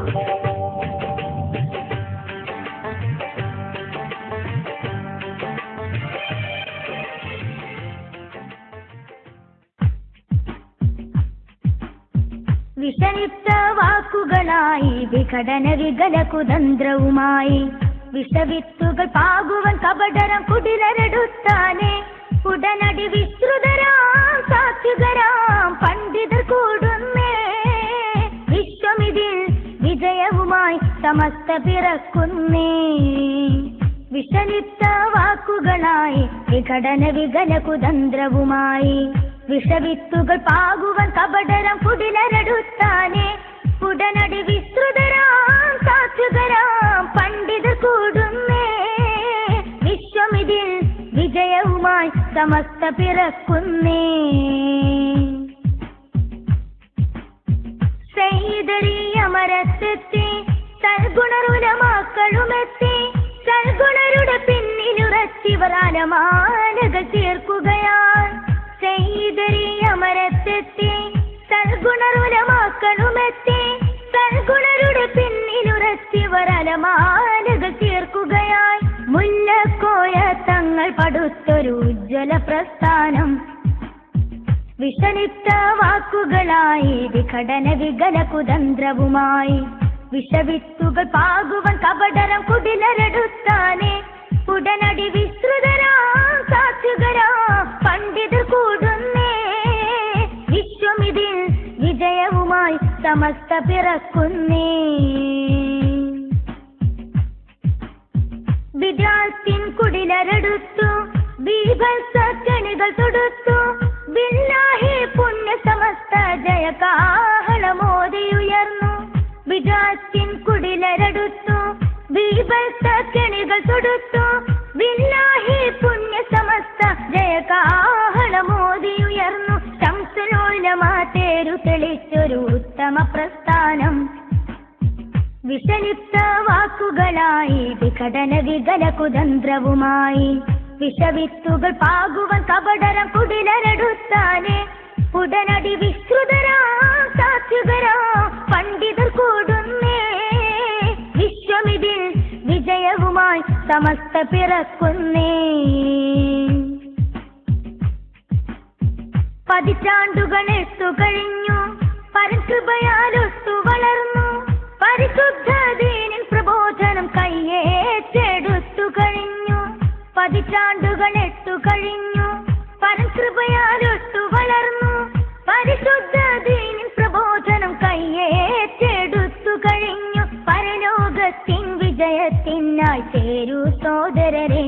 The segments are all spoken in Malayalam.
വിഷലിപ്ത വാക്കുകളായി വിഘടന വികല കുതന്ത്രവുമായി വിഷവിത്തുകൾ പാകുവൻ കപടരം കുടിലരെടുത്താനെ ഉടനടി വിസ്തൃതരാം സാത്വികരാം പണ്ഡിതർ കൂടുന്നേ വിശ്വമിതിൽ വിജയവുമായി സമസ്ത പിറക്കുന്നേ. വിഷലിപ്ത വാക്കുകളായി വിഘടന വികല കുതന്ത്രവുമായി വിഷവിത്തുകൾ പാകുവൻ കപടരം കുടിലരെടുത്താനെ ഉടനടി വിസ്തൃതരാം സാത്വികരാം പണ്ഡിതർ കൂടുന്നേ വിശ്വമിതിൽ വിജയവുമായി സമസ്ത പിറക്കുന്നേ. സൈദരീയമരത്തെത്തി സൽഗുണരുലമാക്കളുമെത്തി സൽഗുണരുടെ പിന്നിലുറച്ചിവർ അലമാലകൾ തീർക്കുകയാൽ സൈദരീയമരത്തെത്തി സൽഗുണരുലമാക്കളുമെത്തി സൽഗുണരുടെ പിന്നിലുറച്ചിവർ അലമാലകൾ തീർക്കുകയായി മുല്ലക്കോയ തങ്ങൾ പടുത്തൊരു ഉജ്ജ്വല പ്രസ്ഥാനം. വിഷലിപ്ത വാക്കുകളായി വിഘടന വികല കുതന്ത്രവുമായി വിഷവിത്തുകൾ പാകുവൻ കപടരം കുടിലരെടുത്താനെ ഉടനടി വിസ്തൃതരാം സാത്വികരാം പണ്ഡിതർ കൂടുന്നേ വിശ്വമിതിൽ വിജയവുമായി സമസ്ത പിറക്കുന്നേ. വിദ്യാർത്ഥിൻ കുടിലരെടുത്തു ബീഭത്സക്കണികൾ തൊടുത്തു ബില്ലാഹി പുണ്യ സമസ്ത ജയകാഹളമോദിയുയർന്നു. വിദ്യാർത്ഥിൻ കുടിലരെടുത്തു ബീഭത്സക്കണികൾ തൊടുത്തു ബില്ലാഹി പുണ്യ സമസ്ത ജയകാഹളമോദിയുയർന്നു. ശംസുലോലമാ തേരു തെളിച്ചൊരു ഉത്തമ പ്രസ്ഥാനം. വിഷലിപ്ത വാക്കുകളായി വിഘടന വികല കുതന്ത്രവുമായി വിഷവിത്തുകൾ പാകുവൻ കപടരം കുടിലരെടുത്താനെ ഉടനടി വിസ്തൃതരാം സാത്വികരാം പണ്ഡിതർ കൂടുന്നേ വിശ്വമിതിൽ വിജയവുമായി സമസ്ത പിറക്കുന്നേ. പതിറ്റാണ്ടുകളെത്തു കഴിഞ്ഞു പരകൃപയാലൊത്തു വളർന്നു പരിശുദ്ധ ദീനിൻ പ്രബോധനം കയ്യേറ്റെടുത്തു കഴിഞ്ഞു. പതിറ്റാണ്ടുകളെത്തു കഴിഞ്ഞു പരകൃപയാലൊത്തു വളർന്നു പരിശുദ്ധ ദീനിൻ പ്രബോധനം കയ്യേറ്റെടുത്തു കഴിഞ്ഞു. പരലോകത്തിൻ വിജയത്തിനായി ചേരൂ സോദരരെ.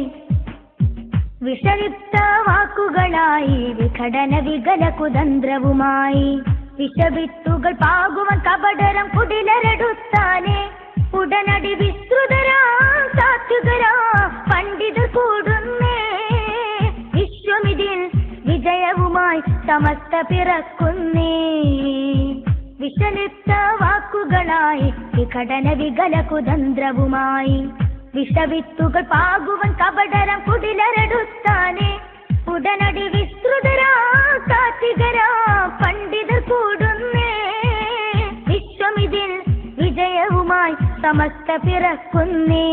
വിഷലിപ്ത വാക്കുകളായി വിഘടന വികല കുതന്ത്രവുമായി വിഷവിത്തുകൾ പാകുവൻ കപടരം കുടിലരെടുത്താനെ ഉടനടി വിസ്തൃതരാം സാത്വികരാം പണ്ഡിതർ കൂടുന്നേ വിശ്വമിതിൽ വിജയവുമായി സമസ്ത പിറക്കുന്നേ. വിഷലിപ്ത വാക്കുകളായി വിഘടന വികല കുതന്ത്രവുമായി വിഷവിത്തുകൾ പാകുവൻ കപടരം കുടിലരെടുത്താനെ ഉടനടി വിസ്തൃതരാം സാത്വികരാം പണ്ഡിതർ കൂടുന്നേ വിശ്വമിതിൽ വിജയവുമായി സമസ്ത പിറക്കുന്നേ.